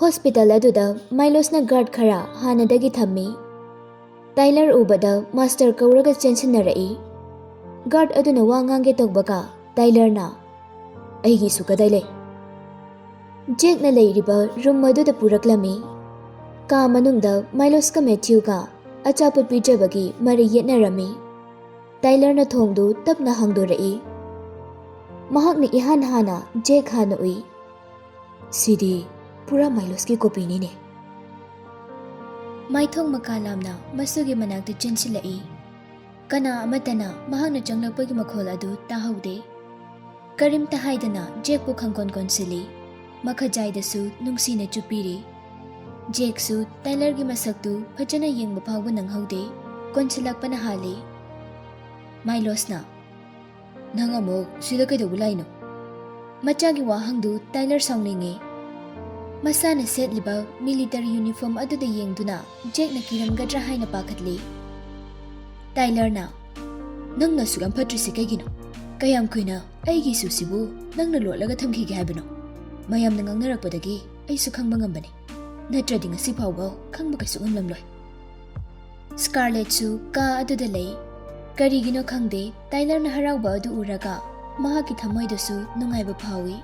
Hospital aduda Milosna guard khara hanadagi thammi. Tyler ubada master kauraga chensinnarai. Guard aduna wa ngange tokbaga Tyler na aigi sukadai lei. Jake na leiriba room aduda puraklami. Ka manungda Milos ka Matthew ka achapot pijabagi mari yetnarami. Tyler na thongdu tapna hangdorai. Mahakni ihan hana Jake hana ui. Sidi pura Milos ki kopini ne. Maithong makalamna masugi manakta chensilai. Kana amatana mahakna changlakpagi makhol adu tahaude. Karim tahaidana Jake pu khangkon konsili. Makhajaidasu nungsina chupiri. Jake su Tyler gi masaktu phajana yengba phawba nanghaude. Konsilakpana hali. Milos na nang amok sida kaidobu laino. Machagi wahangdu Tyler saunglingi. Masana setliba military uniform aduda yengduna Jake na kiramgadra haina pakatli. Tyler na nang nasugam patrisi kaigino. Kayam kuina aigi susibu nang nalolaga thamkhige haibano. Mayam na ngangnarapodagi ay sukhangba ngambani. Natradi ngasi phawba khangba kaisu unlamloi. Scarlett su ka aduda lei. Karigino khangde Tyler na harauba adu uraga mahaki thamoidasu nungaiba phawi.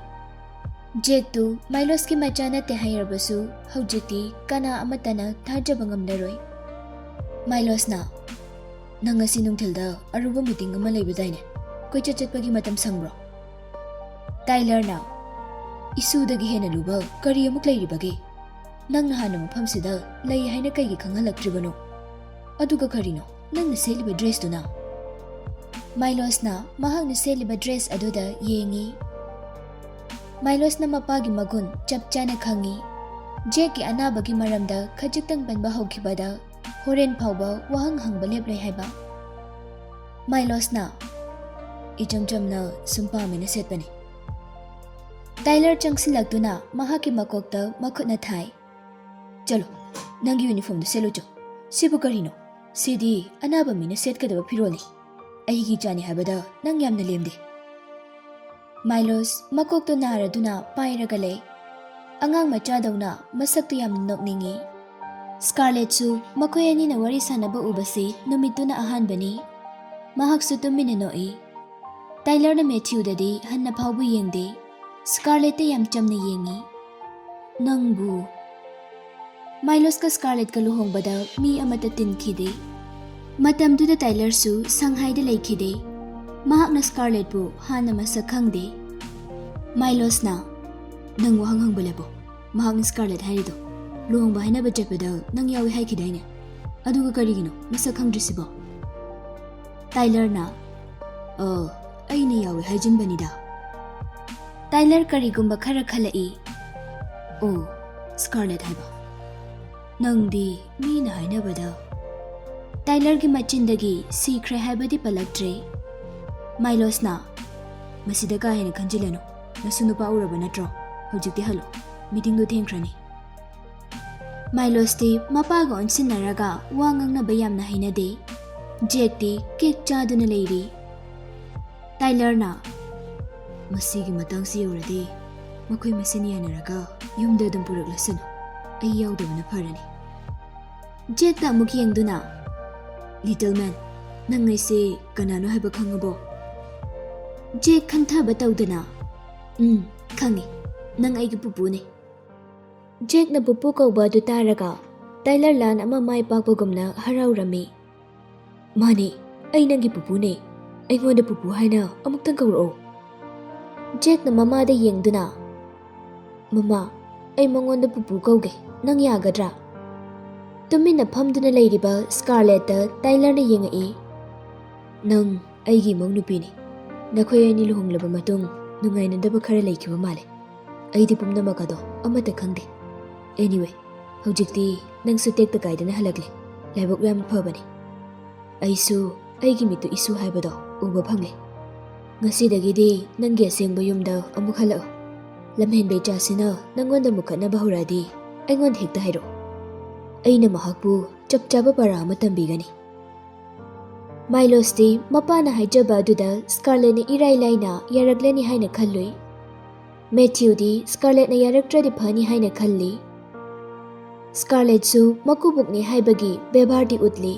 Jake tu Milos ki machana te hairabasu haujiti kana amatana thajaba ngamlaroi. Milos na nangasi nungthilda aruba meeting ama leibidaine koicha chatpagi matam sangbro. Tyler na isudagi hena luba kari amuk leiribage nang hana mafamsida lei haina kaigi khanghalaktribano aduga karino nang seliba dress tu na. Milos na mahang seliba dress aduda yengi. Milos na mapagi magun chapchana khangi. Jake ki anabagi maramda khajiktang banba hokibada horen phawba wahang hangba leplai haiba. Milos na ichamchamna sumpamina setpani. Tyler changsilaktuna mahaki makokta makhutna thai. Chalo nangi uniform du selucho. Sibu karino. Sidi anaba mina setkadaba phiroli. Aigi chani habada nang yamna lemde. Milos makokto naraduna pairaga lei. Angang machadawna masakto yamna nokningi. Scarlett su makoy ani na wari sanaba ubasi numituna ahanbani. Mahaksu tumina noi. Tyler na Matthew dadi hanna phawbu yengde. Scarlett yam chamna yengi. Nangbu Milos ka Scarlett ka luhongbada mi amata tinkhide. Matamduda Tyler su Shanghai-da leikhide. Mahak na Scarlett bu hana masak khangde. Milos na nang wahang hangbalabo. Mahak na Scarlett harido. Luhongba hainaba chapeda nang yawi haikidaine. Aduga karigino masak khangdrisibo. Tyler na aina yawi haijinbanida. Tyler karigumba khara khalai. Oh, Scarlett haiba. Nangdi mina hainabada. Tyler gi machindagi sikre haibadi palaktre. Milos na masida ka hena khanjilano. Nasunu pa uraba natro. Hojikti halo. Meeting do thengkrani. Milos ti mapaga onsinaraga wangang na bayam na hainade. Jake ti cake chaduna leiri. Tyler na masigi matangsi uradi. Makoy masiniyanaraga yumda dum puraklasano. Ay yawdabana pharani. Jake ta amuk yengduna. Little man, nangai se kanano haiba khangabo. Jake khanthaba tawdana. Khangi. Nang aigi pupu ne. Jake na pupu kauba du taraga. Tyler lan ama mai pakpagumna haraurami. Mani, ay nangi pupu ne. Ay ngonda pupu haina amuktang kauro. Jake na mama da yengduna. Mama, ay mangonda pupu kauge. Nang yagadra. Tumina phamduna leiriba Scarlett Tyler na yengai. Nang aigi mong nupini. Nakhoy ani luhonglaba matung nungainadaba khara leikiba male. Aidi pumnamakado amata khangde. Anyway, hojikti nangsu tekta kaidana halagle. Laibok yam phabani. Aisu aigi mitu isu haibado uba phangle. Ngasidagidi nangi asengba yumda amuk halao. Lamhenbe chasina nangonda mukhatnaba horadi aingon hekta hairo. Aina mahakpu chapchaba para ama tambigani. Milos ti mapana haijaba aduda Scarlett na irai laina yaraglani haina khalloi. Matthew di Scarlett na yaraktradi phani haina khalli. ꯁ꯭ꯀꯥꯔꯂꯦꯠꯁꯨ ꯃꯀꯨꯕꯣꯛꯅꯤ ꯍꯥꯏꯕꯒꯤ ꯕꯦꯕꯥꯔꯗꯤ ꯎꯠꯂꯤ꯫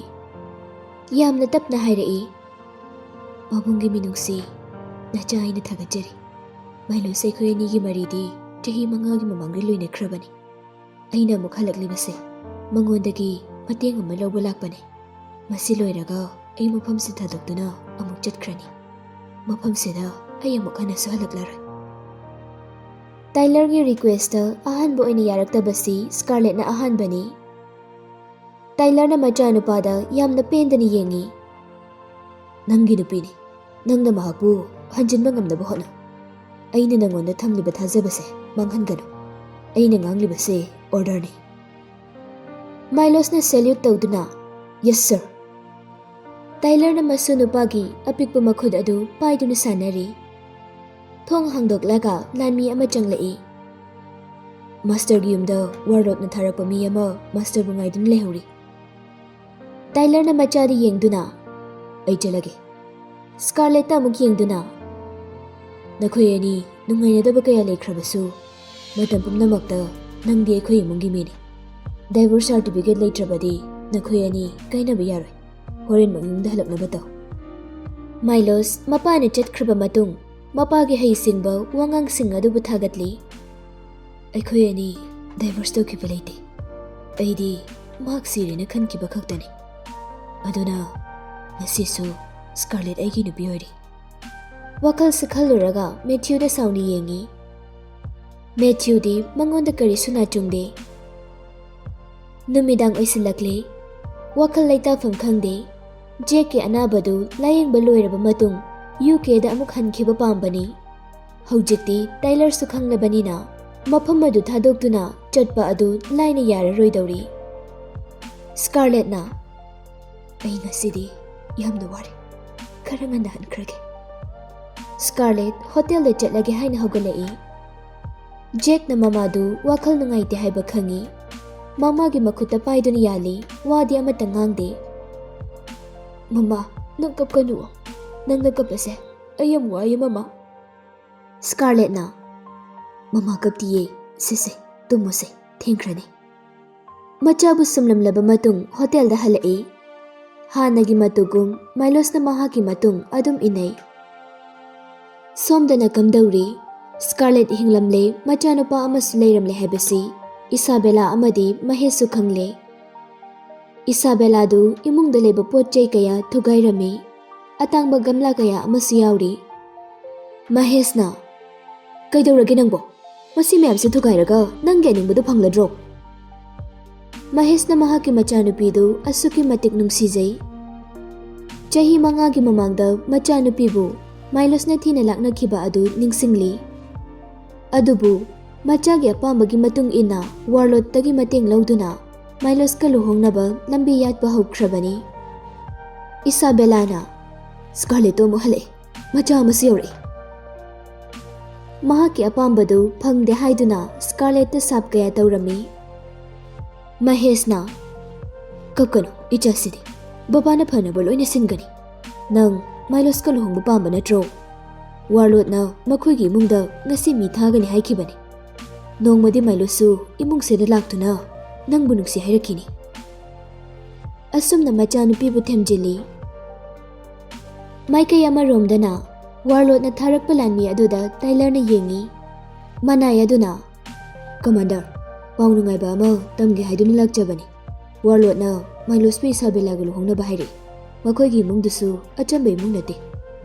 ꯌꯥꯝꯅ ꯇꯞꯅ ꯍꯥꯏꯔꯛꯏ, ꯄꯥꯕꯨꯡꯒꯤ ꯃꯤꯅꯨꯡꯁꯤ, ꯅꯆꯥ ꯑꯩꯅ ꯊꯥꯒꯠꯆꯔꯤ꯫ ꯃꯥꯏꯂꯣꯁ ꯑꯩꯈꯣꯏ ꯑꯅꯤꯒꯤ ꯃꯔꯤꯗꯤ ꯆꯍꯤ 5ꯒꯤ ꯃꯃꯥꯡꯗ ꯂꯣꯏꯅꯈ꯭ꯔꯕꯅꯤ꯫ ꯑꯩꯅ ꯑꯃꯨꯛ ꯍꯜꯂꯛꯂꯤꯕꯁꯦ ꯃꯉꯣꯟꯗꯒꯤ ꯃꯇꯦꯡ ꯑꯃ ꯂꯧꯕ ꯂꯥꯛꯄꯅꯤ꯫ ꯃꯁꯤ ꯂꯣꯏꯔꯒ ꯑꯩ ꯃꯐꯝꯁꯤ ꯊꯥꯗꯣꯛꯇꯨꯅ ꯑꯃꯨꯛ ꯆꯠꯈ꯭ꯔꯅꯤ꯫ ꯃꯐꯝꯁꯤꯗ ꯑꯩ ꯑꯃꯨꯛ ꯍꯟꯅꯁꯨ ꯍꯜꯂꯛꯂꯔꯣꯏ꯫ ꯇꯥꯏꯂꯔꯒꯤ ꯔꯤꯀ꯭ꯋꯦꯁꯇ ꯑꯍꯥꯟꯕ ꯑꯣꯏꯅ ꯌꯥꯔꯛꯇꯕꯁꯤ ꯁ꯭ꯀꯥꯔꯂꯦꯠꯅ ꯑꯍꯥꯟꯕꯅꯤ꯫ ꯇꯥꯏꯂꯔꯅ ꯃꯆꯥꯅꯨꯄꯥꯗ ꯌꯥꯝꯅ ꯄꯦꯟꯗꯅ ꯌꯦꯡꯉꯤ꯫ ꯅꯪꯒꯤ ꯅꯨꯄꯤꯅꯤ, ꯅꯪꯅ ꯃꯍꯥꯛꯄꯨ ꯍꯟꯖꯤꯟꯕ ꯉꯝꯅꯕ ꯍꯣꯠꯅꯧ꯫ ꯑꯩꯅ ꯅꯪꯉꯣꯟꯗ ꯊꯝꯂꯤꯕ ꯊꯥꯖꯕꯁꯦ ꯃꯥꯡꯍꯟꯒꯅꯨ꯫ ꯑꯩꯅ ꯉꯥꯡꯂꯤꯕꯁꯦ ꯑꯣꯔꯗꯔꯅꯤ꯫ ꯃꯥꯏꯂꯣꯁꯅ ꯁꯦꯜꯌꯨꯠ ꯇꯧꯗꯨꯅ, ꯌꯦꯁ ꯁꯔ꯫ ꯇꯥꯏꯂꯔꯅ ꯃꯁꯨ ꯅꯨꯄꯥꯒꯤ ꯑꯄꯤꯛꯄ ꯃꯈꯨꯠ ꯑꯗꯨ ꯄꯥꯏꯗꯨꯅ ꯁꯥꯟꯅꯔꯤ꯫ ꯊꯣꯡ ꯍꯥꯡꯗꯣꯛꯂꯒ ꯂꯥꯟꯃꯤ ꯑꯃ ꯆꯪꯂꯛꯏ꯫ ꯃꯥꯁꯇꯔꯒꯤ ꯌꯨꯝꯗ ꯋꯥꯔꯂꯣꯠꯅ ꯊꯥꯔꯛꯄ ꯃꯤ ꯑꯃ ꯃꯥꯁꯇꯔꯕꯨ ꯉꯥꯏꯗꯨꯅ ꯂꯩꯍꯧꯔꯤ꯫ ꯇꯥꯏꯂꯔꯅ ꯃꯆꯥꯗ ꯌꯦꯡꯗꯨꯅ, ꯑꯩ ꯆꯠꯂꯒꯦ꯫ ꯁ꯭ꯀꯥꯔꯂꯦꯠꯇ ꯑꯃꯨꯛ ꯌꯦꯡꯗꯨꯅ, ꯅꯈꯣꯏ ꯑꯅꯤ ꯅꯨꯡꯉꯥꯏꯅꯗꯕ ꯀꯌꯥ ꯂꯩꯈ꯭ꯔꯕꯁꯨ ꯃꯇꯝ ꯄꯨꯝꯅꯃꯛꯇ ꯅꯪꯗꯤ ꯑꯩꯈꯣꯏ ꯏꯃꯨꯡꯒꯤ ꯃꯤꯅꯤ꯫ ꯗꯥꯏꯚꯣꯔꯁ ꯁꯥꯔꯇꯤꯐꯤꯀꯦꯠ ꯂꯩꯇ꯭ꯔꯕꯗꯤ ꯅꯈꯣꯏ ꯑꯅꯤ ꯀꯥꯏꯅꯕ ꯌꯥꯔꯣꯏ꯫ ꯍꯣꯔꯦꯟꯃꯛ ꯌꯨꯝꯗ ꯍꯜꯂꯛꯅꯕ ꯇꯧ꯫ ꯃꯥꯏꯂꯣꯁ ꯃꯄꯥꯅ ꯆꯠꯈ꯭ꯔꯕ ꯃꯇꯨꯡ ꯃꯄꯥꯒꯤ ꯍꯩꯁꯤꯡꯕ ꯋꯥꯉꯥꯡꯁꯤꯡ ꯑꯗꯨꯕꯨ ꯊꯥꯒꯠꯂꯤ꯫ ꯑꯩꯈꯣꯏ ꯑꯅꯤ ꯗꯥꯏꯚꯣꯔꯁ ꯇꯧꯈꯤꯕ ꯂꯩꯇꯦ꯫ ꯑꯩꯗꯤ ꯃꯍꯥꯛ ꯁꯤꯔꯦꯅ ꯈꯟꯈꯤꯕ ꯈꯛꯇꯅꯤ꯫ ꯑꯗꯨꯅ ꯉꯁꯤꯁꯨ ꯁ꯭ꯀꯥꯔꯂꯦꯠ ꯑꯩꯒꯤ ꯅꯨꯄꯤ ꯑꯣꯏꯔꯤ꯫ ꯋꯥꯈꯜꯁꯨ ꯈꯜꯂꯨꯔꯒ ꯃꯦꯊ꯭ꯌꯨꯗ ꯁꯥꯎꯅ ꯌꯦꯡꯉꯤ꯫ ꯃꯦꯊ꯭ꯌꯨꯗꯤ ꯃꯉꯣꯟꯗ ꯀꯔꯤꯁꯨ ꯅꯥꯆꯨꯡꯗꯦ꯫ ꯅꯨꯃꯤꯗꯥꯡ ꯑꯣꯏꯁꯤꯜꯂꯛꯂꯦ꯫ ꯋꯥꯈꯜ ꯂꯩꯇꯥꯐꯝ ꯈꯪꯗꯦ꯫ ꯖꯦꯛꯀꯤ ꯑꯅꯥꯕꯗꯨ ꯂꯥꯌꯦꯡꯕ ꯂꯣꯏꯔꯕ ꯃꯇꯨꯡ UKꯗ ꯑꯃꯨꯛ ꯍꯟꯈꯤꯕ ꯄꯥꯝꯕꯅꯤ꯫ ꯍꯧꯖꯤꯛꯇꯤ ꯇꯥꯏꯂꯔꯁꯨ ꯈꯪꯂꯕꯅꯤꯅ ꯃꯐꯝ ꯑꯗꯨ ꯊꯥꯗꯣꯛꯇꯨꯅ ꯆꯠꯄ ꯑꯗꯨ ꯂꯥꯏꯅ ꯌꯥꯔꯔꯣꯏꯗꯧꯔꯤ꯫ ꯁ꯭ꯀꯥꯔꯂꯦꯠꯅ, ꯑꯩ ꯉꯁꯤꯗꯤ ꯌꯥꯝꯅ ꯋꯥꯔꯦ, ꯈꯔ ꯉꯟꯅ ꯍꯟꯈ꯭ꯔꯒꯦ꯫ ꯁ꯭ꯀꯥꯔꯂꯦꯠ ꯍꯣꯇꯦꯜꯗ ꯆꯠꯂꯒꯦ ꯍꯥꯏꯅ ꯍꯧꯒꯠꯂꯛꯏ꯫ ꯖꯦꯛꯅ ꯃꯃꯥꯗꯨ ꯋꯥꯈꯜ ꯅꯨꯡꯉꯥꯏꯇꯦ ꯍꯥꯏꯕ ꯈꯪꯉꯤ꯫ ꯃꯃꯥꯒꯤ ꯃꯈꯨꯠꯇ ꯄꯥꯏꯗꯨꯅ ꯌꯥꯜꯂꯤ꯫ ꯋꯥꯗꯤ ꯑꯃꯠꯇ ꯉꯥꯡꯗꯦ꯫ ꯃꯃꯥ, ꯅꯪ ꯀꯞꯀꯅꯨ꯫ ꯅꯪꯅ ꯀꯞꯄꯁꯦ ꯑꯩ ꯌꯥꯝ ꯋꯥꯏꯌꯦ ꯃꯃꯥ꯫ ꯁ꯭ꯀꯥꯔꯂꯦꯠꯅ, ꯃꯃꯥ ꯀꯞꯇꯤꯌꯦ, ꯁꯤꯁꯦ ꯇꯨꯝꯃꯨꯁꯦ, ꯊꯦꯡꯈ꯭ꯔꯅꯤ꯫ ꯃꯆꯥꯕꯨ ꯁꯨꯝꯂꯝꯂꯕ ꯃꯇꯨꯡ ꯍꯣꯇꯦꯜꯗ ꯍꯜꯂꯛꯏ꯫ ꯍꯥꯟꯅꯒꯤ ꯃꯇꯨꯒꯨꯝ ꯃꯥꯏꯂꯣꯁꯅ ꯃꯍꯥꯛꯀꯤ ꯃꯇꯨꯡ ꯑꯗꯨꯝ ꯏꯟꯅꯩ꯫ ꯁꯣꯝꯗꯅ ꯀꯝꯗꯧꯔꯤ? ꯁ꯭ꯀꯥꯔꯂꯦꯠ ꯍꯤꯡꯂꯝꯂꯦ, ꯃꯆꯥꯅꯨꯄꯥ ꯑꯃꯁꯨ ꯂꯩꯔꯝꯂꯦ ꯍꯥꯏꯕꯁꯤ ꯏꯁꯥꯕꯦꯂꯥ ꯑꯃꯗꯤ ꯃꯍꯦꯁꯁꯨ ꯈꯪꯂꯦ꯫ ꯏꯁꯥꯕꯦꯂꯥꯗꯨ ꯏꯃꯨꯡꯗ ꯂꯩꯕ ꯄꯣꯠ ꯆꯩ ꯀꯌꯥ ꯊꯨꯒꯥꯏꯔꯝꯃꯤ꯫ ꯑꯇꯥꯡꯕ ꯒꯝꯂꯥ ꯀꯌꯥ ꯑꯃꯁꯨ ꯌꯥꯎꯔꯤ꯫ ꯃꯍꯦꯁꯅ, ꯀꯩꯗꯧꯔꯒꯦ ꯅꯪꯕꯣ? ꯃꯁꯤ ꯃꯌꯥꯝꯁꯦ ꯊꯨꯒꯥꯏꯔꯒ ꯅꯪꯒꯤ ꯑꯅꯤꯡꯕꯗꯨ ꯐꯪꯂꯗ꯭ꯔꯣ? ꯃꯍꯦꯁꯅ ꯃꯍꯥꯛꯀꯤ ꯃꯆꯥꯅꯨꯄꯤꯗꯨ ꯑꯁꯨꯛꯀꯤ ꯃꯇꯤꯛ ꯅꯨꯡꯁꯤꯖꯩ꯫ ꯆꯍꯤ 5ꯒꯤ ꯃꯃꯥꯡꯗ ꯃꯆꯥꯅꯨꯄꯤꯕꯨ ꯃꯥꯏꯂꯣꯁꯅ ꯊꯤꯅ ꯂꯥꯛꯅꯈꯤꯕ ꯑꯗꯨ ꯅꯤꯡꯁꯤꯡꯂꯤ꯫ ꯑꯗꯨꯕꯨ ꯃꯆꯥꯒꯤ ꯑꯄꯥꯝꯕꯒꯤ ꯃꯇꯨꯡ ꯏꯟꯅ ꯋꯥꯔꯂꯣꯠꯇꯒꯤ ꯃꯇꯦꯡ ꯂꯧꯗꯨꯅ ꯃꯥꯏꯂꯣꯁꯀ ꯂꯨꯍꯣꯡꯅꯕ ꯂꯝꯕꯤ ꯌꯥꯠꯄ ꯍꯧꯈ꯭ꯔꯕꯅꯤ꯫ ꯏꯁꯥꯕꯦꯂꯥꯅ, ꯁ꯭ꯀꯥꯔꯂꯦꯠꯇꯣ ꯑꯃꯨꯛ ꯍꯜꯂꯛꯑꯦ, ꯃꯆꯥ ꯑꯃꯁꯨ ꯌꯧꯔꯛꯏ꯫ ꯃꯍꯥꯛꯀꯤ ꯑꯄꯥꯝꯕꯗꯨ ꯐꯪꯗꯦ ꯍꯥꯏꯗꯨꯅ ꯁ꯭ꯀꯥꯔꯂꯦꯠꯇ ꯁꯥꯞ ꯀꯌꯥ ꯇꯧꯔꯝꯃꯤ꯫ ꯃꯍꯦꯁꯅ, ꯀꯞꯀꯅꯨ ꯏꯆꯥꯁꯤꯗꯤ, ꯕꯕꯥꯅ ꯐꯅꯕ ꯂꯣꯏꯅ ꯁꯤꯟꯒꯅꯤ꯫ ꯅꯪ ꯃꯥꯏꯂꯣꯁꯀ ꯂꯨꯍꯣꯡꯕ ꯄꯥꯝꯕ ꯅꯠꯇ꯭ꯔꯣ? ꯋꯥꯔꯂꯣꯠꯅ ꯃꯈꯣꯏꯒꯤ ꯏꯃꯨꯡꯗ ꯉꯁꯤ ꯃꯤ ꯊꯥꯒꯅꯤ ꯍꯥꯏꯈꯤꯕꯅꯤ꯫ ꯅꯣꯡꯃꯗꯤ ꯃꯥꯏꯂꯣꯁꯁꯨ ꯏꯃꯨꯡꯁꯤꯗ ꯂꯥꯛꯇꯨꯅ ꯅꯪꯕꯨ ꯅꯨꯡꯁꯤ ꯍꯥꯏꯔꯛꯈꯤꯅꯤ꯫ ꯑꯁꯨꯝꯅ ꯃꯆꯥꯅꯨꯄꯤꯕꯨ ꯊꯦꯝꯖꯤꯜꯂꯤ꯫ ꯃꯥꯏꯀꯩ ꯑꯃꯔꯣꯝꯗꯅ ꯋꯥꯔꯂꯣꯠꯅ ꯊꯥꯔꯛꯄ ꯂꯥꯟꯃꯤ ꯑꯗꯨꯗ ꯇꯥꯏꯂꯔꯅ ꯌꯦꯡꯉꯤ꯫ ꯃꯅꯥꯏ ꯑꯗꯨꯅ, ꯀꯃꯥꯟꯗꯔ, ꯄꯥꯎ ꯅꯨꯡꯉꯥꯏꯕ ꯑꯃ ꯇꯝꯒꯦ ꯍꯥꯏꯗꯨꯅ ꯂꯥꯛꯆꯕꯅꯤ꯫ ꯋꯥꯔꯂꯣꯠꯅ ꯃꯥꯏꯂꯣꯁꯄꯨ ꯏꯁꯥꯕꯦꯂꯥꯒ ꯂꯨꯍꯣꯡꯅꯕ ꯍꯥꯏꯔꯛꯏ꯫ ꯃꯈꯣꯏꯒꯤ ꯏꯃꯨꯡꯗꯨꯁꯨ ꯑꯆꯝꯕ ꯏꯃꯨꯡ ꯅꯠꯇꯦ꯫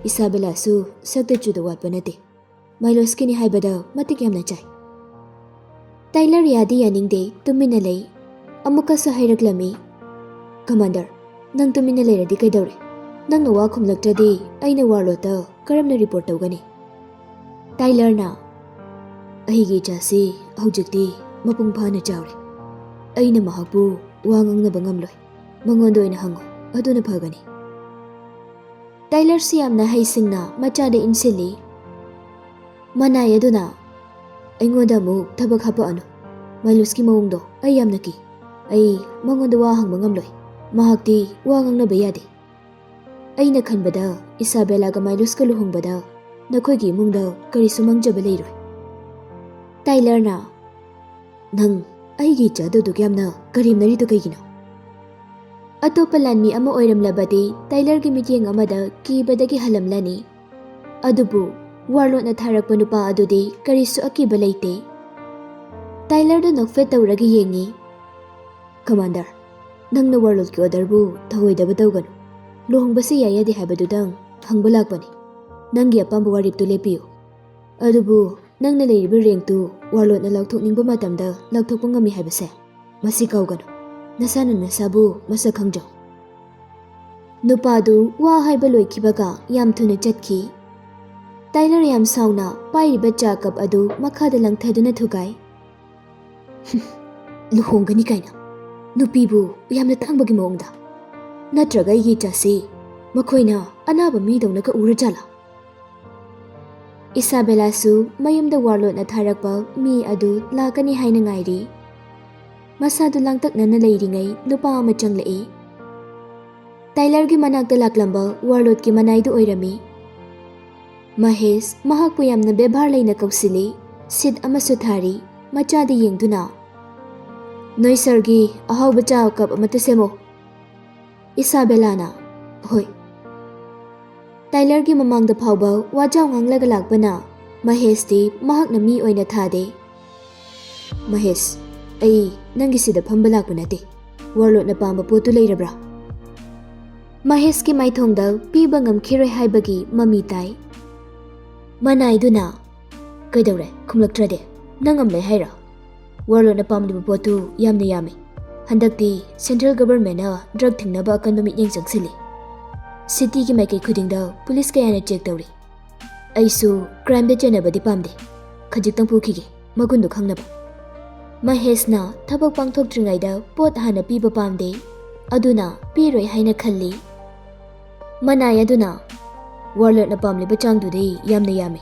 ꯏꯁꯥꯕꯦꯂꯥꯁꯨ ꯁꯛꯇ ꯆꯨꯗ ꯋꯥꯠꯄ ꯅꯠꯇꯦ꯫ ꯃꯥꯏꯂꯣꯁꯀꯤꯅꯤ ꯍꯥꯏꯕꯗ ꯃꯇꯤꯛ ꯌꯥꯝꯅ ꯆꯥꯏ꯫ ꯇꯥꯏꯂꯔ ꯌꯥꯗꯤ ꯌꯥꯅꯤꯡꯗꯦ, ꯇꯨꯃꯤꯟꯅ ꯂꯩ꯫ ꯑꯃꯨꯛꯀꯁꯨ ꯍꯥꯏꯔꯛꯂꯝꯃꯤ, ꯀꯃꯥꯟꯗꯔ, ꯅꯪ ꯇꯨꯃꯤꯟꯅ ꯂꯩꯔꯗꯤ ꯀꯩꯗꯧꯔꯦ? ꯅꯪꯅ ꯋꯥ ꯈꯨꯝꯂꯛꯇ꯭ꯔꯗꯤ ꯑꯩꯅ ꯋꯥꯔꯂꯣꯠꯇ ꯀꯔꯝꯅ ꯔꯤꯄꯣꯔꯠ ꯇꯧꯒꯅꯤ? ꯇꯥꯏꯂꯔꯅ, ꯑꯩꯒꯤ ꯏꯆꯥꯁꯤ ꯍꯧꯖꯤꯛꯇꯤ ꯃꯄꯨꯡ ꯐꯥꯅ ꯆꯥꯎꯔꯦ꯫ ꯑꯩꯅ ꯃꯍꯥꯛꯄꯨ ꯋꯥ ꯉꯥꯡꯅꯕ ꯉꯝꯂꯣꯏ꯫ ꯃꯉꯣꯟꯗ ꯑꯣꯏꯅ ꯍꯪꯉꯨ, ꯑꯗꯨꯅ ꯐꯒꯅꯤ꯫ ꯇꯥꯏꯂꯔꯁꯤ ꯌꯥꯝꯅ ꯍꯩꯁꯤꯡꯅ ꯃꯆꯥꯗ ꯏꯟꯁꯤꯜꯂꯤ꯫ ꯃꯅꯥꯏ ꯑꯗꯨꯅ, ꯑꯩꯉꯣꯟꯗ ꯑꯃꯨꯛ ꯊꯕꯛ ꯍꯥꯞꯄꯛꯑꯅꯨ꯫ ꯃꯥꯏꯂꯣꯁꯀꯤ ꯃꯑꯣꯡꯗꯣ ꯑꯩ ꯌꯥꯝꯅ ꯀꯤ꯫ ꯑꯩ ꯃꯉꯣꯟꯗ ꯋꯥ ꯍꯪꯕ ꯉꯝꯂꯣꯏ꯫ ꯃꯍꯥꯛꯇꯤ ꯋꯥ ꯉꯥꯡꯅꯕ ꯌꯥꯗꯦ꯫ ꯑꯩꯅ ꯈꯟꯕꯗ ꯏꯁꯥꯕꯦꯂꯥꯒ ꯃꯥꯏꯂꯣꯁꯀ ꯂꯨꯍꯣꯡꯕꯗ ꯅꯈꯣꯏꯒꯤ ꯏꯃꯨꯡꯗ ꯀꯔꯤꯁꯨ ꯃꯥꯡꯖꯕ ꯂꯩꯔꯣꯏ꯫ ꯇꯥꯏꯂꯔꯅ, ꯅꯪ ꯑꯩꯒꯤ ꯏꯆꯥꯗꯨꯗꯨ ꯌꯥꯝꯅ ꯀꯔꯦꯝꯅꯔꯤꯗꯨ ꯀꯩꯒꯤꯅꯣ? ꯑꯇꯣꯞꯄ ꯂꯥꯟꯃꯤ ꯑꯃ ꯑꯣꯏꯔꯝꯂꯕꯗꯤ ꯇꯥꯏꯂꯔꯒꯤ ꯃꯤꯠꯌꯦꯡ ꯑꯃꯗ ꯀꯤꯕꯗꯒꯤ ꯍꯜꯂꯝꯂꯅꯤ꯫ ꯑꯗꯨꯕꯨ ꯋꯥꯔꯂꯣꯠꯅ ꯊꯥꯔꯛꯄ ꯅꯨꯄꯥ ꯑꯗꯨꯗꯤ ꯀꯔꯤꯁꯨ ꯑꯀꯤꯕ ꯂꯩꯇꯦ꯫ ꯇꯥꯏꯂꯔꯗ ꯅꯣꯛꯐꯦꯠ ꯇꯧꯔꯒ ꯌꯦꯡꯉꯤ꯫ ꯀꯃꯥꯟꯗꯔ, ꯅꯪꯅ ꯋꯥꯔꯂꯣꯠꯀꯤ ꯑꯣꯔꯗꯔꯕꯨ ꯊꯧꯑꯣꯏꯗꯕ ꯇꯧꯒꯅꯨ꯫ ꯂꯨꯍꯣꯡꯕꯁꯤ ꯌꯥꯏ ꯌꯥꯗꯦ ꯍꯥꯏꯕꯗꯨꯗꯪ ꯍꯪꯕ ꯂꯥꯛꯄꯅꯤ꯫ ꯅꯪꯒꯤ ꯑꯄꯥꯝꯕ ꯋꯥꯔꯦꯞꯇꯨ ꯂꯦꯞꯄꯤꯌꯨ꯫ ꯑꯗꯨꯕꯨ ꯅꯪꯅ ꯂꯩꯔꯤꯕ ꯔꯦꯡꯛꯇꯨ ꯋꯥꯔꯂꯣꯠꯅ ꯂꯥꯎꯊꯣꯛꯅꯤꯡꯕ ꯃꯇꯝꯗ ꯂꯥꯎꯊꯣꯛꯄ ꯉꯝꯃꯤ ꯍꯥꯏꯕꯁꯦ ꯃꯁꯤ ꯀꯥꯎꯒꯅꯨ꯫ ꯅꯁꯥꯅ ꯅꯁꯥꯕꯨ ꯃꯁꯛ ꯈꯪꯖꯧ꯫ ꯅꯨꯄꯥꯗꯨ ꯋꯥ ꯍꯥꯏꯕ ꯂꯣꯏꯈꯤꯕꯒ ꯌꯥꯝ ꯊꯨꯅ ꯆꯠꯈꯤ꯫ ꯇꯥꯏꯂꯔ ꯌꯥꯝ ꯁꯥꯎꯅ ꯄꯥꯏꯔꯤꯕ ꯆꯥ ꯀꯞ ꯑꯗꯨ ꯃꯈꯥꯗ ꯂꯪꯊꯗꯨꯅ ꯊꯨꯒꯥꯏ꯫ ꯂꯨꯍꯣꯡꯒꯅꯤ ꯀꯥꯏꯅ ꯅꯨꯄꯤꯕꯨ ꯌꯥꯝꯅ ꯇꯥꯡꯕꯒꯤ ꯃꯑꯣꯡꯗ꯫ ꯅꯠꯇ꯭ꯔꯒ ꯑꯩꯒꯤ ꯏꯆꯥꯁꯤ ꯃꯈꯣꯏꯅ ꯑꯅꯥꯕ ꯃꯤꯗꯧꯅꯒ ꯎꯔꯖꯥꯠꯂꯥ? ꯏꯁꯥꯕꯦꯂꯥꯁꯨ ꯃꯌꯨꯝꯗ ꯋꯥꯔꯂꯣꯠꯅ ꯊꯥꯔꯛꯄ ꯃꯤ ꯑꯗꯨ ꯂꯥꯛꯀꯅꯤ ꯍꯥꯏꯅ ꯉꯥꯏꯔꯤ꯫ ꯃꯁꯥꯗꯨ ꯂꯥꯡꯇꯛꯅꯅ ꯂꯩꯔꯤꯉꯩ ꯅꯨꯄꯥ ꯑꯃ ꯆꯪꯂꯛꯏ꯫ ꯇꯥꯏꯂꯔꯒꯤ ꯃꯅꯥꯛꯇ ꯂꯥꯛꯂꯝꯕ ꯋꯥꯔꯂꯣꯠꯀꯤ ꯃꯅꯥꯏꯗꯨ ꯑꯣꯏꯔꯝꯃꯤ꯫ ꯃꯍꯦꯁ ꯃꯍꯥꯛꯄꯨ ꯌꯥꯝꯅ ꯕꯦꯚꯥꯔ ꯂꯩꯅ ꯀꯧꯁꯤꯜꯂꯤ꯫ ꯁꯤꯠ ꯑꯃꯁꯨ ꯊꯥꯔꯤ꯫ ꯃꯆꯥꯗ ꯌꯦꯡꯗꯨꯅ, ꯅꯣꯏ ꯁꯔꯒꯤ ꯑꯍꯥꯎꯕ ꯆꯥ ꯀꯞ ꯑꯃꯠꯇ ꯁꯦꯝꯃꯣ꯫ ꯏꯁꯥꯕꯦꯂꯥꯅ, ꯍꯣꯏ꯫ ꯇꯥꯏꯂꯔꯒꯤ ꯃꯃꯥꯡꯗ ꯐꯥꯎꯕ ꯋꯥꯖꯥꯎ ꯉꯥꯡꯂꯒ ꯂꯥꯛꯄꯅ ꯃꯍꯦꯁꯇꯤ ꯃꯍꯥꯛꯅ ꯃꯤ ꯑꯣꯏꯅ ꯊꯥꯗꯦ꯫ ꯃꯍꯦꯁ, ꯑꯩ ꯅꯪꯒꯤ ꯁꯤꯗ ꯐꯝꯕ ꯂꯥꯛꯄ ꯅꯠꯇꯦ꯫ ꯋꯥꯔꯂꯣꯠꯅ ꯄꯥꯝꯕ ꯄꯣꯠꯇꯨ ꯂꯩꯔꯕ꯭ꯔꯥ? ꯃꯍꯦꯁꯀꯤ ꯃꯥꯏꯊꯣꯡꯗ ꯄꯤꯕ ꯉꯝꯈꯤꯔꯣꯏ ꯍꯥꯏꯕꯒꯤ ꯃꯃꯤ ꯇꯥꯏ꯫ ꯃꯅꯥꯏꯗꯨꯅ, ꯀꯩꯗꯧꯔꯦ ꯈꯨꯝꯂꯛꯇ꯭ꯔꯗꯤ? ꯅꯪ ꯉꯝꯂꯦ ꯍꯥꯏꯔꯣ? ꯋꯥꯔꯂꯣꯠꯅ ꯄꯥꯝꯂꯤꯕ ꯄꯣꯠꯇꯨ ꯌꯥꯝꯅ ꯌꯥꯝꯃꯤ꯫ ꯍꯟꯗꯛꯇꯤ ꯁꯦꯟꯇ꯭ꯔꯦꯜ ꯒꯚꯔꯟꯃꯦꯟꯠꯅ ꯗ꯭ꯔꯒ ꯊꯤꯡꯅꯕ ꯑꯀꯟꯕ ꯃꯤꯠꯌꯦꯡ ꯆꯪꯁꯤꯜꯂꯤ꯫ ꯁꯤꯇꯤꯒꯤ ꯃꯥꯏꯀꯩ ꯈꯨꯗꯤꯡꯗ ꯄꯨꯂꯤꯁ ꯀꯌꯥꯅ ꯆꯦꯛ ꯇꯧꯔꯤ꯫ ꯑꯩꯁꯨ ꯀ꯭ꯔꯥꯏꯝꯗ ꯆꯦꯟꯅꯕꯗꯤ ꯄꯥꯝꯗꯦ꯫ ꯈꯖꯤꯛꯇꯪ ꯄꯨꯈꯤꯒꯦ, ꯃꯒꯨꯟꯗꯨ ꯈꯪꯅꯕ꯫ ꯃꯍꯦꯁꯅ ꯊꯕꯛ ꯄꯥꯡꯊꯣꯛꯇ꯭ꯔꯤꯉꯩꯗ ꯄꯣꯠ ꯍꯥꯟꯅ ꯄꯤꯕ ꯄꯥꯝꯗꯦ꯫ ꯑꯗꯨꯅ ꯄꯤꯔꯣꯏ ꯍꯥꯏꯅ ꯈꯜꯂꯤ꯫ ꯃꯅꯥꯏ ꯑꯗꯨꯅ, ꯋꯥꯔꯂꯣꯠꯅ ꯄꯥꯝꯂꯤꯕ ꯆꯥꯡꯗꯨꯗꯤ ꯌꯥꯝꯅ ꯌꯥꯝꯃꯤ꯫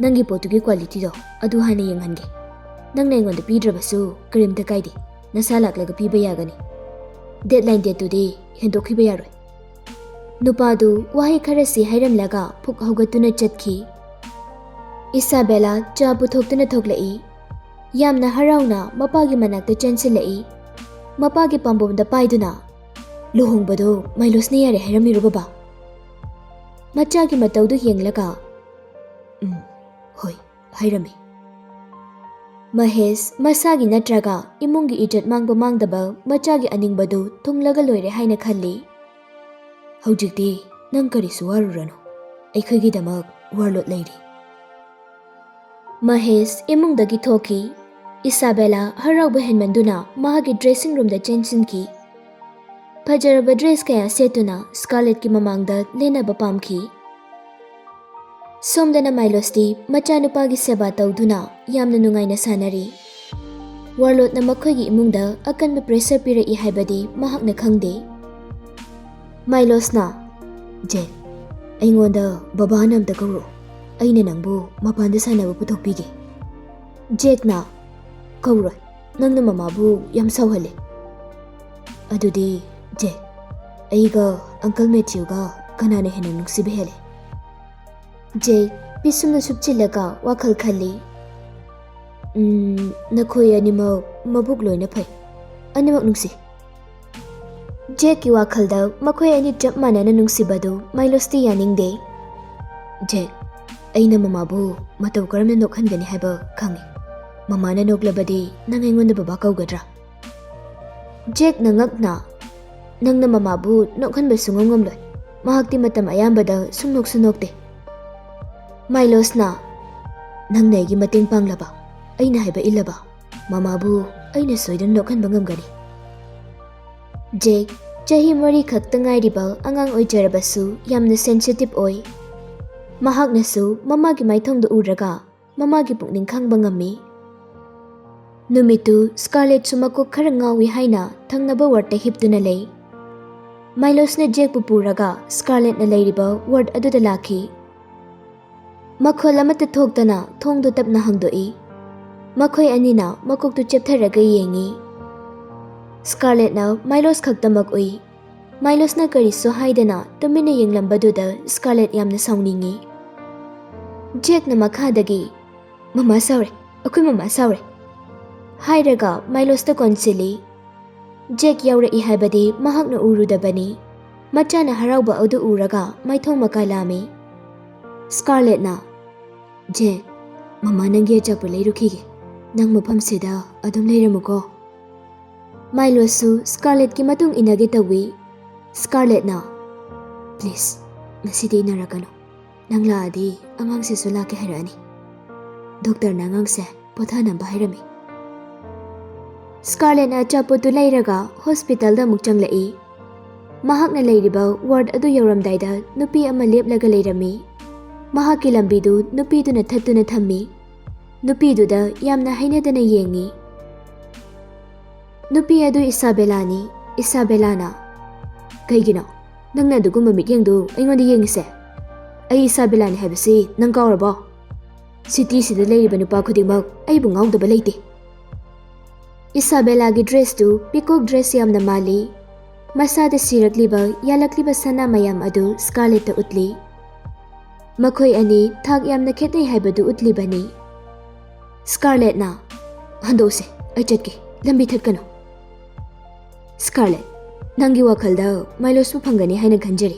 ꯅꯪꯒꯤ ꯄꯣꯠꯇꯨꯒꯤ ꯀ꯭ꯋꯥꯂꯤꯇꯤꯗꯣ ꯑꯗꯨ ꯍꯥꯟꯅ ꯌꯦꯡꯍꯟꯒꯦ꯫ ꯅꯪꯅ ꯑꯩꯉꯣꯟꯗ ꯄꯤꯗ꯭ꯔꯕꯁꯨ ꯀꯔꯤꯝꯇ ꯀꯥꯏꯗꯦ꯫ ꯅꯁꯥ ꯂꯥꯛꯂꯒ ꯄꯤꯕ ꯌꯥꯒꯅꯤ꯫ ꯗꯦꯗꯂꯥꯏꯟ ꯗꯦꯠꯇꯨꯗꯤ ꯍꯦꯟꯗꯣꯛꯈꯤꯕ ꯌꯥꯔꯣꯏ꯫ ꯅꯨꯄꯥꯗꯨ ꯋꯥꯍꯩ ꯈꯔꯁꯤ ꯍꯥꯏꯔꯝꯂꯒ ꯄꯨꯛ ꯍꯧꯒꯠꯇꯨꯅ ꯆꯠꯈꯤ꯫ ꯏꯁꯥꯕꯦꯂꯥ ꯆꯥ ꯄꯨꯊꯣꯛꯇꯨꯅ ꯊꯣꯛꯂꯛꯏ꯫ ꯌꯥꯝꯅ ꯍꯔꯥꯎꯅ ꯃꯄꯥꯒꯤ ꯃꯅꯥꯛꯇ ꯆꯦꯟꯁꯤꯜꯂꯛꯏ꯫ ꯃꯄꯥꯒꯤ ꯄꯥꯝꯕꯣꯝꯗ ꯄꯥꯏꯗꯨꯅ, ꯂꯨꯍꯣꯡꯕꯗꯣ ꯃꯥꯏꯂꯣꯁꯅ ꯌꯥꯔꯦ ꯍꯥꯏꯔꯝꯃꯤꯔꯣ ꯕꯕꯥ? ꯃꯆꯥꯒꯤ ꯃꯇꯧꯗꯨ ꯌꯦꯡꯂꯒ, ꯍꯣꯏ, ꯍꯥꯏꯔꯝꯃꯤ꯫ ꯃꯍꯦꯁ ꯃꯁꯥꯒꯤ ꯅꯠꯇ꯭ꯔꯒ ꯏꯃꯨꯡꯒꯤ ꯏꯖꯠ ꯃꯥꯡꯕ ꯃꯥꯡꯗꯕ ꯃꯆꯥꯒꯤ ꯑꯅꯤꯡꯕꯗꯨ ꯊꯨꯡꯂꯒ ꯂꯣꯏꯔꯦ ꯍꯥꯏꯅ ꯈꯜꯂꯤ꯫ ꯍꯧꯖꯤꯛꯇꯤ ꯅꯪ ꯀꯔꯤꯁꯨ ꯋꯥꯔꯨꯔꯅꯨ꯫ ꯑꯩꯈꯣꯏꯒꯤꯗꯃꯛ ꯋꯥꯔꯂꯣꯠ ꯂꯩꯔꯤ꯫ ꯃꯍꯦꯁ ꯏꯃꯨꯡꯗꯒꯤ ꯊꯣꯛꯈꯤ꯫ ꯏꯁꯥꯕꯦꯂꯥ ꯍꯔꯥꯎꯕ ꯍꯦꯟꯃꯟꯗꯨꯅ ꯃꯍꯥꯛꯀꯤ ꯗ꯭ꯔꯦꯁꯤꯡ ꯔꯨꯝꯗ ꯆꯦꯟꯁꯤꯟꯈꯤ꯫ ꯐꯖꯔꯕ ꯗ꯭ꯔꯦꯁ ꯀꯌꯥ ꯁꯦꯠꯇꯨꯅ ꯁ꯭ꯀꯥꯔꯂꯦꯠꯀꯤ ꯃꯃꯥꯡꯗ ꯂꯦꯟꯅꯕ ꯄꯥꯝꯈꯤ꯫ ꯁꯣꯝꯗꯅ ꯃꯥꯏꯂꯣꯁꯇꯤ ꯃꯆꯥꯅꯨꯄꯥꯒꯤ ꯁꯦꯕꯥ ꯇꯧꯗꯨꯅ ꯌꯥꯝꯅ ꯅꯨꯡꯉꯥꯏꯅ ꯁꯥꯟꯅꯔꯤ꯫ ꯋꯥꯔꯂꯣꯠꯅ ꯃꯈꯣꯏꯒꯤ ꯏꯃꯨꯡꯗ ꯑꯀꯟꯕ ꯄ꯭ꯔꯦꯁꯔ ꯄꯤꯔꯛꯏ ꯍꯥꯏꯕꯗꯤ ꯃꯍꯥꯛꯅ ꯈꯪꯗꯦ꯫ ꯃꯥꯏꯂꯣꯁꯅ, ꯖꯦꯛ, ꯑꯩꯉꯣꯟꯗ ꯕꯕꯥꯅ ꯑꯝꯇ ꯀꯧꯔꯛꯑꯣ꯫ ꯑꯩꯅ ꯅꯪꯕꯨ ꯃꯄꯥꯟꯗ ꯁꯥꯟꯅꯕ ꯄꯨꯊꯣꯛꯄꯤꯒꯦ꯫ ꯖꯦꯛꯅ, ꯀꯧꯔꯣꯏ, ꯅꯪꯅ ꯃꯃꯥꯕꯨ ꯌꯥꯝ ꯁꯥꯎꯍꯜꯂꯦ꯫ ꯑꯗꯨꯗꯤ ꯖꯦꯛ, ꯑꯩꯒ ꯑꯪꯀꯜ ꯃꯦꯊ꯭ꯌꯨꯒ ꯀꯅꯥꯅ ꯍꯦꯟꯅ ꯅꯨꯡꯁꯤꯕ ꯍꯦꯜꯂꯦ? ꯖꯦꯛ ꯄꯤꯁꯨꯝꯅ ꯁꯨꯞꯆꯤꯜꯂꯒ ꯋꯥꯈꯜ ꯈꯜꯂꯤ꯫ ꯅꯈꯣꯏ ꯑꯅꯤꯃꯛ ꯃꯕꯨꯛ ꯂꯣꯏꯅ ꯐꯩ꯫ ꯑꯅꯤꯃꯛ ꯅꯨꯡꯁꯤ꯫ ꯖꯦꯛꯀꯤ ꯋꯥꯈꯜꯗ ꯃꯈꯣꯏ ꯑꯅꯤ ꯆꯞ ꯃꯥꯟꯅꯅ ꯅꯨꯡꯁꯤꯕꯗꯨ ꯃꯥꯏꯂꯣꯁꯇꯤ ꯌꯥꯅꯤꯡꯗꯦ꯫ ꯖꯦꯛ, ꯑꯩꯅ ꯃꯃꯥꯕꯨ ꯃꯇꯧ ꯀꯔꯝꯅ ꯅꯣꯛꯍꯟꯒꯅꯤ ꯍꯥꯏꯕ ꯈꯪꯉꯤ꯫ ꯃꯃꯥꯅ ꯅꯣꯛꯂꯕꯗꯤ ꯅꯪ ꯑꯩꯉꯣꯟꯗ ꯕꯕꯥ ꯀꯧꯒꯗ꯭ꯔꯥ? ꯖꯦꯛꯅ ꯉꯛꯅ, ꯅꯪꯅ ꯃꯃꯥꯕꯨ ꯅꯣꯛꯍꯟꯕ ꯁꯨꯡꯉꯝ ꯉꯝꯂꯣꯏ꯫ ꯃꯍꯥꯛꯇꯤ ꯃꯇꯝ ꯑꯌꯥꯝꯕꯗ ꯁꯨꯡꯅꯣꯛꯁꯨ ꯅꯣꯛꯇꯦ꯫ ꯃꯥꯏꯂꯣꯁꯅ, ꯅꯪꯅ ꯑꯩꯒꯤ ꯃꯇꯦꯡ ꯄꯥꯡꯂꯕ, ꯑꯩꯅ ꯍꯥꯏꯕ ꯏꯜꯂꯕ, ꯃꯃꯥꯕꯨ ꯑꯩꯅ ꯁꯣꯏꯗꯅ ꯅꯣꯛꯍꯟꯕ ꯉꯝꯒꯅꯤ꯫ ꯖꯦꯛ ꯆꯍꯤ 4 ꯈꯛꯇ ꯉꯥꯏꯔꯤꯕ ꯑꯉꯥꯡ ꯑꯣꯏꯖꯔꯕꯁꯨ ꯌꯥꯝꯅ ꯁꯦꯟꯁꯤꯇꯤꯚ ꯑꯣꯏ꯫ ꯃꯍꯥꯛꯅꯁꯨ ꯃꯃꯥꯒꯤ ꯃꯥꯏꯊꯣꯡꯗ ꯎꯔꯒ ꯃꯃꯥꯒꯤ ꯄꯨꯛꯅꯤꯡ ꯈꯪꯕ ꯉꯝꯃꯤ꯫ ꯅꯨꯃꯤꯠꯇꯨ ꯁ꯭ꯀꯥꯔꯂꯦꯠꯁꯨ ꯃꯀꯣꯛ ꯈꯔ ꯉꯥꯎꯏ ꯍꯥꯏꯅ ꯊꯪꯅꯕ ꯋꯥꯔꯗꯇ ꯍꯤꯞꯇꯨꯅ ꯂꯩ꯫ ꯃꯥꯏꯂꯣꯁꯅ ꯖꯦꯛꯄꯨ ꯄꯨꯔꯒ ꯁ꯭ꯀꯥꯔꯂꯦꯠꯅ ꯂꯩꯔꯤꯕ ꯋꯥꯔꯗ ꯑꯗꯨꯗ ꯂꯥꯛꯈꯤ꯫ ꯃꯈꯣꯜ ꯑꯃꯠꯇ ꯊꯣꯛꯇꯅ ꯊꯣꯡꯗꯨ ꯇꯞꯅ ꯍꯥꯡꯗꯣꯛꯏ꯫ ꯃꯈꯣꯏ ꯑꯅꯤꯅ ꯃꯀꯣꯛꯇꯨ ꯆꯦꯞꯊꯔꯒ ꯌꯦꯡꯉꯤ꯫ ꯁ꯭ꯀꯥꯔꯂꯦꯠꯅ ꯃꯥꯏꯂꯣꯁ ꯈꯛꯇꯃꯛ ꯎꯏ꯫ ꯃꯥꯏꯂꯣꯁꯅ ꯀꯔꯤꯁꯨ ꯍꯥꯏꯗꯅ ꯇꯨꯃꯤꯟꯅ ꯌꯦꯡꯂꯝꯕꯗꯨꯗ ꯁ꯭ꯀꯥꯔꯂꯦꯠ ꯌꯥꯝꯅ ꯁꯥꯎꯅꯤꯡꯉꯤ꯫ ꯖꯦꯛꯅ ꯃꯈꯥꯗꯒꯤ, ꯃꯃꯥ ꯁꯥꯎꯔꯦ, ꯑꯩꯈꯣꯏ ꯃꯃꯥ ꯁꯥꯎꯔꯦ, ꯍꯥꯏꯔꯒ ꯃꯥꯏꯂꯣꯁꯇ ꯀꯣꯟꯁꯤꯜꯂꯤ꯫ ꯖꯦꯛ ꯌꯧꯔꯛꯏ ꯍꯥꯏꯕꯗꯤ ꯃꯍꯥꯛꯅ ꯎꯔꯨꯗꯕꯅꯤ꯫ ꯃꯆꯥꯅ ꯍꯔꯥꯎꯕ ꯑꯗꯨ ꯎꯔꯒ ꯃꯥꯏꯊꯣꯡ ꯃꯀꯥ ꯂꯥꯝꯃꯤ꯫ ꯁ꯭ꯀꯥꯔꯂꯦꯠꯅ, "ꯖꯦꯛ, ꯃꯃꯥ ꯅꯪꯒꯤ ꯑꯆꯥꯄꯣꯠ ꯂꯩꯔꯨꯈꯤꯒꯦ. ꯅꯪ ꯃꯐꯝꯁꯤꯗ ꯑꯗꯨꯝ ꯂꯩꯔꯝꯃꯨꯀꯣ." ꯃꯥꯏꯂꯣꯁꯁꯨ ꯁ꯭ꯀꯥꯔꯂꯦꯠꯀꯤ ꯃꯇꯨꯡ ꯏꯟꯅꯒꯦ ꯇꯧꯏ꯫ ꯁ꯭ꯀꯥꯔꯂꯦꯠꯅ, "ꯄ꯭ꯂꯤꯖ, ꯉꯁꯤꯗꯤ ꯏꯟꯅꯔꯛꯀꯅꯨ. ꯅꯪ ꯂꯥꯛꯑꯗꯤ ꯑꯉꯥꯡꯁꯤꯁꯨ ꯂꯥꯛꯀꯦ ꯍꯥꯏꯔꯛꯑꯅꯤ. ꯗꯣꯛꯇꯔꯅ ꯑꯉꯥꯡꯁꯦ ꯄꯣꯊꯥꯅꯕ ꯍꯥꯏꯔꯝꯃꯤ." ꯁ꯭ꯀꯥꯔꯂꯦꯠꯅ ꯑꯆꯥꯄꯣꯠꯇꯨ ꯂꯩꯔꯒ ꯍꯣꯁꯄꯤꯇꯥꯜꯗ ꯑꯃꯨꯛ ꯆꯪꯂꯛꯏ꯫ ꯃꯍꯥꯛꯅ ꯂꯩꯔꯤꯕ ꯋꯥꯔꯗ ꯑꯗꯨ ꯌꯧꯔꯝꯗꯥꯏꯗ ꯅꯨꯄꯤ ꯑꯃ ꯂꯦꯞꯂꯒ ꯂꯩꯔꯝꯃꯤ꯫ ꯃꯍꯥꯛꯀꯤ ꯂꯝꯕꯤꯗꯨ ꯅꯨꯄꯤꯗꯨꯅ ꯊꯠꯇꯨꯅ ꯊꯝꯃꯤ꯫ ꯅꯨꯄꯤꯗꯨꯗ ꯌꯥꯝꯅ ꯍꯩꯅꯗꯅ ꯌꯦꯡꯉꯤ꯫ ꯅꯨꯄꯤ ꯑꯗꯨ ꯏꯁꯥꯕꯦꯂꯥꯅꯤ꯫ ꯏꯁꯥꯕꯦꯂꯥꯅ, "ꯀꯩꯒꯤꯅꯣ ꯅꯪꯅ ꯑꯗꯨꯒꯨꯝꯕ ꯃꯤꯠꯌꯦꯡꯗꯨ ꯑꯩꯉꯣꯟꯗ ꯌꯦꯡꯉꯤꯁꯦ? ꯑꯩ ꯏꯁꯥꯕꯦꯂꯥꯅꯤ ꯍꯥꯏꯕꯁꯤ ꯅꯪ ꯀꯥꯎꯔꯕꯣ? ꯁꯤꯇꯤꯁꯤꯗ ꯂꯩꯔꯤꯕ ꯅꯨꯄꯥ ꯈꯨꯗꯤꯡꯃꯛ ꯑꯩꯕꯨ ꯉꯥꯎꯗꯕ ꯂꯩꯇꯦ." ꯏꯁꯥꯕꯦꯂꯥꯒꯤ ꯗ꯭ꯔꯦꯁꯇꯨ ꯄꯤꯀꯣꯛ ꯗ꯭ꯔꯦꯁ ꯌꯥꯝꯅ ꯃꯥꯜꯂꯤ꯫ ꯃꯁꯥꯗ ꯁꯤꯔꯛꯂꯤꯕ ꯌꯥꯜꯂꯛꯂꯤꯕ ꯁꯅꯥ ꯃꯌꯥꯝ ꯑꯗꯨ ꯁ꯭ꯀꯥꯔꯂꯦꯠꯇ ꯎꯠꯂꯤ꯫ ꯃꯈꯣꯏ ꯑꯅꯤ ꯊꯥꯛ ꯌꯥꯝꯅ ꯈꯦꯠꯅꯩ ꯍꯥꯏꯕꯗꯨ ꯎꯠꯂꯤꯕꯅꯤ꯫ ꯁ꯭ꯀꯥꯔꯂꯦꯠꯅ, "ꯍꯟꯗꯣꯛꯎꯁꯦ, ꯑꯩ ꯆꯠꯀꯦ, ꯂꯝꯕꯤ ꯊꯠꯀꯅꯨ." "ꯁ꯭ꯀꯥꯔꯂꯦꯠ, ꯅꯪꯒꯤ ꯋꯥꯈꯜꯗ ꯃꯥꯏꯂꯣꯁꯄꯨ ꯐꯪꯒꯅꯤ ꯍꯥꯏꯅ ꯈꯟꯖꯔꯤ.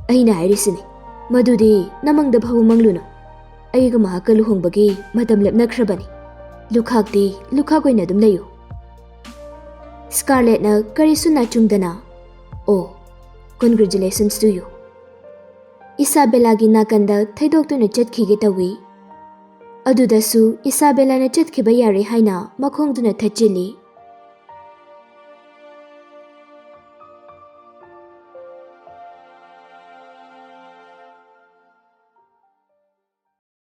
ꯑꯩꯅ ꯍꯥꯏꯔꯤꯁꯤꯅꯤ, ꯃꯗꯨꯗꯤ ꯅꯃꯪꯗ ꯐꯥꯎꯕ ꯃꯪꯂꯨꯅꯨ꯫ ꯑꯩꯒ ꯃꯍꯥꯛꯀ ꯂꯨꯍꯣꯡꯕꯒꯤ ꯃꯇꯝ ꯂꯦꯞꯅꯈ꯭ꯔꯕꯅꯤ. ꯂꯨꯈꯥꯛꯇꯤ ꯂꯨꯈꯥꯛ ꯑꯣꯏꯅ ꯑꯗꯨꯝ ꯂꯩꯌꯨ." ꯁ꯭ꯀꯥꯔꯂꯦꯠꯅ ꯀꯔꯤꯁꯨ ꯅꯥꯆꯨꯡꯗꯅ, "ꯑꯣ, ꯀꯣꯟꯒ꯭ꯔꯦꯆꯨꯂꯦꯁꯟꯁ ꯇꯨ ꯌꯨ." ꯏꯁꯥꯕꯦꯂꯥꯒꯤ ꯅꯥꯀꯟꯗ ꯊꯩꯗꯣꯛꯇꯨꯅ ꯆꯠꯈꯤꯒꯦ ꯇꯧꯏ꯫ ꯑꯗꯨꯗꯁꯨ ꯏꯁꯥꯕꯦꯂꯥꯅ ꯆꯠꯈꯤꯕ ꯌꯥꯔꯦ ꯍꯥꯏꯅ ꯃꯈꯣꯡꯗꯨꯅ ꯊꯠꯆꯤꯜꯂꯤ꯫